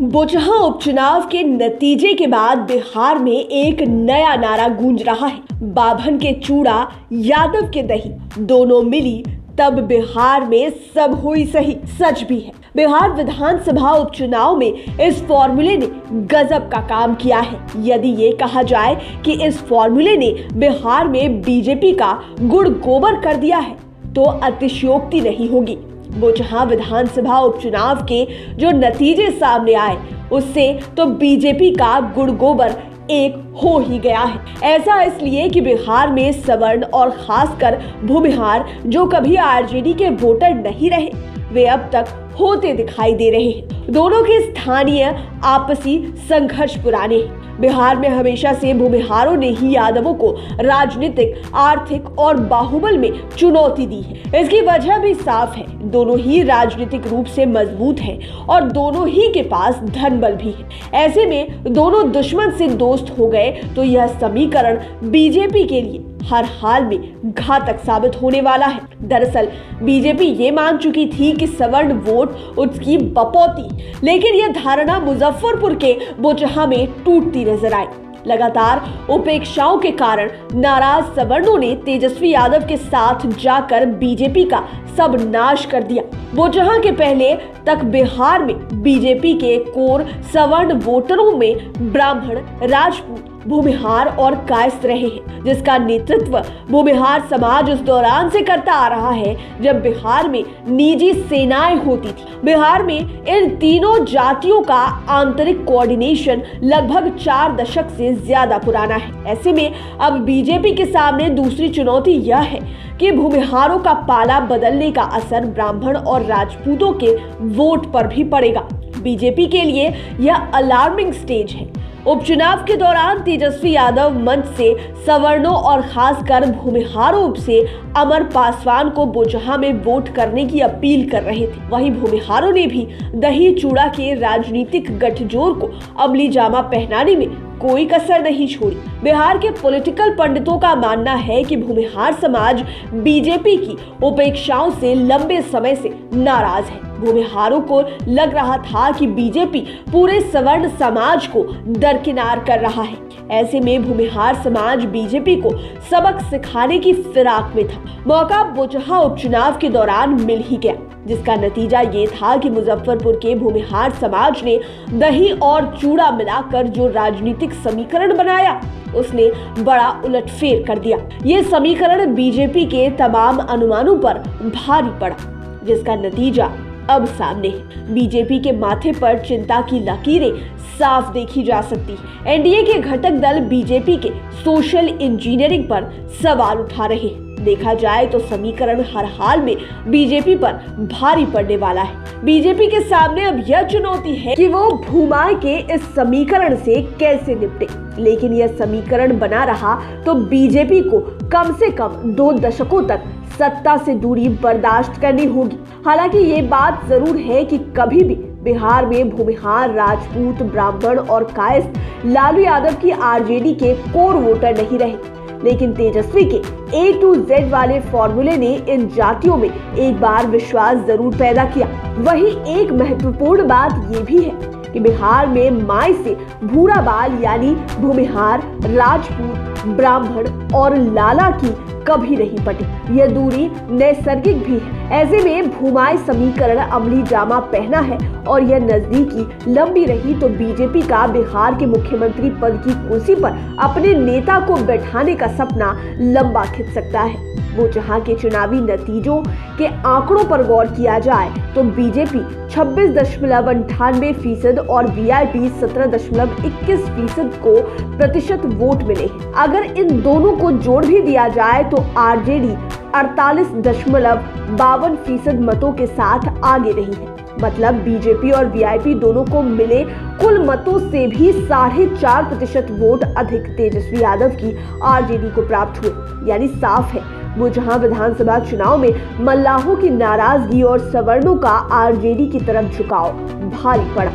बोचहा उपचुनाव के नतीजे के बाद बिहार में एक नया नारा गूंज रहा है। बाभन के चूड़ा, यादव के दही, दोनों मिली तब बिहार में सब हुई सही। सच भी है, बिहार विधानसभा उपचुनाव में इस फॉर्मूले ने गजब का काम किया है। यदि ये कहा जाए कि इस फॉर्मूले ने बिहार में बीजेपी का गुड़ गोबर कर दिया है तो अतिशयोक्ति नहीं होगी। बोचहा विधानसभा उपचुनाव के जो नतीजे सामने आए उससे तो बीजेपी का गुड़ गोबर एक हो ही गया है। ऐसा इसलिए कि बिहार में सवर्ण और खासकर भूमिहार जो कभी आरजेडी के वोटर नहीं रहे वे अब तक होते दिखाई दे रहे हैं। दोनों के स्थानीय आपसी संघर्ष पुराने हैं। बिहार में हमेशा से भूमिहारों ने ही यादवों को राजनीतिक, आर्थिक और बाहुबल में चुनौती दी है। इसकी वजह भी साफ है, दोनों ही राजनीतिक रूप से मजबूत हैं और दोनों ही के पास धन बल भी है। ऐसे में दोनों दुश्मन से दोस्त हो गए तो यह समीकरण बीजेपी के लिए हर हाल में घातक साबित होने वाला है। दरअसल बीजेपी ये मान चुकी थी कि सवर्ण वोट उसकी बपौती, लेकिन यह धारणा मुजफ्फरपुर के बोचहा में टूटती नजर आई। लगातार उपेक्षाओं के कारण नाराज सवर्णों ने तेजस्वी यादव के साथ जाकर बीजेपी का सब नाश कर दिया। बोचहा के पहले तक बिहार में बीजेपी के कोर सवर्ण वोटरों में ब्राह्मण, राजपूत, भूमिहार और कायस्थ रहे हैं, जिसका नेतृत्व भूमिहार समाज उस दौरान से करता आ रहा है जब बिहार में निजी सेनाएं होती थी। बिहार में इन तीनों जातियों का आंतरिक कोऑर्डिनेशन लगभग 4 दशक से ज्यादा पुराना है। ऐसे में अब बीजेपी के सामने दूसरी चुनौती यह है कि भूमिहारों का पाला बदलने का असर ब्राह्मण और राजपूतों के वोट पर भी पड़ेगा। बीजेपी के लिए यह अलार्मिंग स्टेज है। उपचुनाव के दौरान तेजस्वी यादव मंच से सवर्णों और खासकर भूमिहारों से अमर पासवान को बोचहा में वोट करने की अपील कर रहे थे। वहीं भूमिहारों ने भी दही चूड़ा के राजनीतिक गठजोड़ को अमली जामा पहनाने में कोई कसर नहीं छोड़ी। बिहार के पॉलिटिकल पंडितों का मानना है कि भूमिहार समाज बीजेपी की उपेक्षाओं से लंबे समय से नाराज है। भूमिहारों को लग रहा था कि बीजेपी पूरे सवर्ण समाज को दरकिनार कर रहा है। ऐसे में भूमिहार समाज बीजेपी को सबक सिखाने की फिराक में था। मौका बोचहा उपचुनाव के दौरान मिल ही गया, जिसका नतीजा ये था कि मुजफ्फरपुर के भूमिहार समाज ने दही और चूड़ा मिलाकर जो राजनीतिक समीकरण बनाया उसने बड़ा उलटफेर कर दिया। ये समीकरण बीजेपी के तमाम अनुमानों पर भारी पड़ा, जिसका नतीजा अब सामने है। बीजेपी के माथे पर चिंता की लकीरें साफ देखी जा सकती है। एनडीए के घटक दल बीजेपी के सोशल इंजीनियरिंग पर सवाल उठा रहे हैं। देखा जाए तो समीकरण हर हाल में बीजेपी पर भारी पड़ने वाला है। बीजेपी के सामने अब यह चुनौती है कि वो भूमाए के इस समीकरण से कैसे निपटे। लेकिन यह समीकरण बना रहा तो बीजेपी को कम से कम 2 दशकों तक सत्ता से दूरी बर्दाश्त करनी होगी। हालांकि ये बात जरूर है कि कभी भी बिहार में भूमिहार, राजपूत, ब्राह्मण और कायस्थ लालू यादव की आरजेडी के कोर वोटर नहीं रहे। लेकिन तेजस्वी के A to Z वाले फॉर्मूले ने इन जातियों में एक बार विश्वास जरूर पैदा किया। वहीं एक महत्वपूर्ण बात ये भी है कि बिहार में माई से भूरा बाल यानी भूमिहार, राजपूत, ब्राह्मण और लाला की कभी नहीं पटी। यह दूरी नैसर्गिक भी है। ऐसे में भूमाई समीकरण अमली जामा पहना है और यह नजदीकी लंबी रही तो बीजेपी का बिहार के मुख्यमंत्री पद की कुर्सी पर अपने नेता को बैठाने का सपना लंबा खिंच सकता है। बोचहा के चुनावी नतीजों के आंकड़ों पर गौर किया जाए तो बीजेपी 26.98% और वीआईपी 17.21% को प्रतिशत वोट मिले हैं। अगर इन दोनों को जोड़ भी दिया जाए तो आरजेडी 48.52% मतों के साथ आगे रही है। मतलब बीजेपी और वीआईपी दोनों को मिले कुल मतों से भी 4.5% वोट अधिक तेजस्वी यादव की आरजेडी को प्राप्त हुए। यानी साफ है बोचहा विधानसभा चुनाव में मल्लाहों की नाराजगी और सवर्णों का आरजेडी की तरफ झुकाव भारी पड़ा।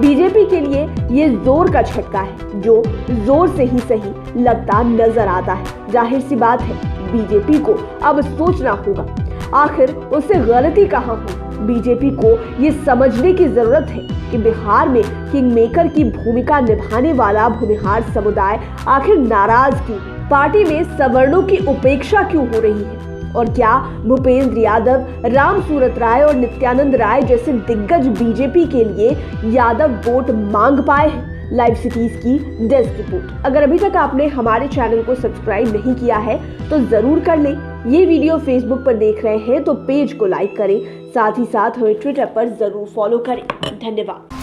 बीजेपी के लिए ये जोर का झटका है जो जोर से ही सही लगता नजर आता है। जाहिर सी बात है बीजेपी को अब सोचना होगा आखिर उससे गलती कहाँ हुई। बीजेपी को ये समझने की जरूरत है कि बिहार में किंग मेकर की भूमिका निभाने वाला भूमिहार समुदाय आखिर नाराज क्यों, पार्टी में सवर्णों की उपेक्षा क्यों हो रही है, और क्या भूपेंद्र यादव, राम सूरत राय और नित्यानंद राय जैसे दिग्गज बीजेपी के लिए यादव वोट मांग पाए हैं। लाइव सिटीज की डेस्क रिपोर्ट। अगर अभी तक आपने हमारे चैनल को सब्सक्राइब नहीं किया है तो जरूर कर लें। ये वीडियो फेसबुक पर देख रहे हैं तो पेज को लाइक करें, साथ ही साथ हमें ट्विटर पर जरूर फॉलो करें। धन्यवाद।